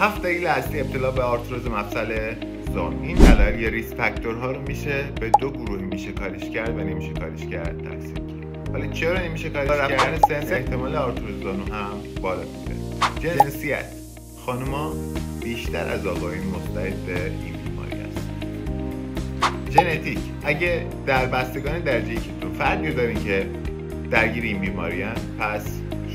7 دلیل اصلی ابتلا به آرتروز مفصل زانو. این دلایل یا ریسک فاکتورها رو میشه به دو گروه میشه کاریش کرد و نمیشه کاریش کرد تقسیم کرد. ولی چرا نمیشه کاریش کرد؟ رفتن سن احتمال آرتروز زانو هم بالا میره. جنسیت: خانوما بیشتر از آقایون مستعد به این بیماری هست. ژنتیک: اگه در بستگان درجه یکیتون فردی دارین که درگیر این بیماری هست، پس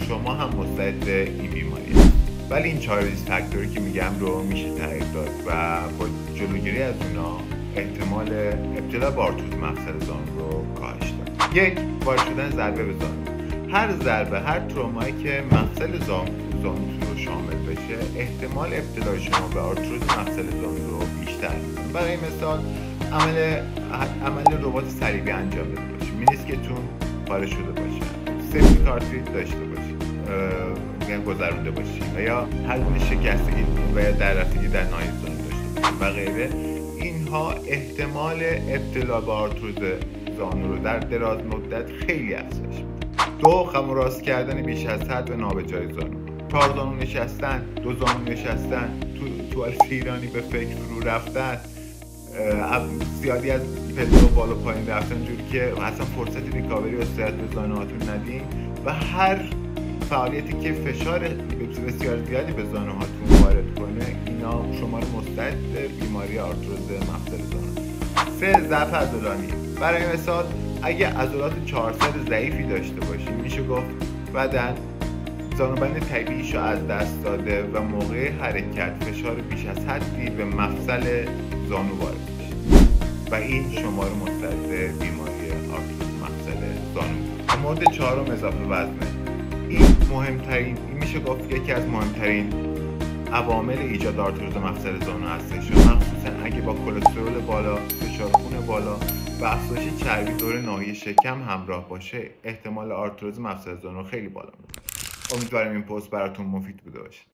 شما هم مستعد به این بیماری هست. ولی این 4 ریسک فاکتوری که میگم رو میشه تغییر داد و با جلوگیری از اونا احتمال ابتلا به آرتروز مفصل زانو رو کاهش داد. 1. وارد شدن ضربه به زانو. هر ضربه، هر ترومایی که مفصل زانوتون رو شامل بشه، احتمال ابتلای شما به آرتروز مفصل زانو رو بیشتر می‌کنه. برای مثال عمل رباط صلیبی انجام بده باشید، مینیسکتون پاره شده باشه، سفتی کارتریج داشته باشید، گذرونده باشید و یا هر گونه شکستگی و یا دررفتگی در ناحیه زانو داشته باشید و غیره. اینها احتمال ابتلا به آرتروز زانو رو در دراز مدت خیلی افزایش میده. 2. خم و راست کردن بیش از حد و نابجای زانو. 4 زانو نشستن، 2 زانو نشستن، توالت ایرانی به فکر فرو رفتن، زیادی از پله و بالا پایین رفتن، جوری که اصلا فرصت ریکاوری و استراحت به زانوهاتون ندین و هر فعالیتی که فشار بسیار زیادی به زانوهاتون وارد کنه، اینا شما رو مستعد به بیماری آرتروز مفصل زانو. 3. ضعف عضلانی. برای مثال اگه عضلات 400 ضعیفی داشته باشید، میشه گفت بدن زانوبند طبیعیشو از دست داده و موقع حرکت فشار بیش از حدی به مفصل زانو وارد میشه و این شما رو مستعد به بیماری آرتروز مفصل زانو. مورد 4. اضافه وزنه. این میشه گفت یکی از مهمترین عوامل ایجاد آرتروز مفصل زانو هستش، مخصوصا اگه با کلسترول بالا، فشار خون بالا و افزایش چربی دور ناحیه شکم همراه باشه، احتمال آرتروز مفصل زانو خیلی بالا میره. امیدوارم این پست براتون مفید بوده باشه.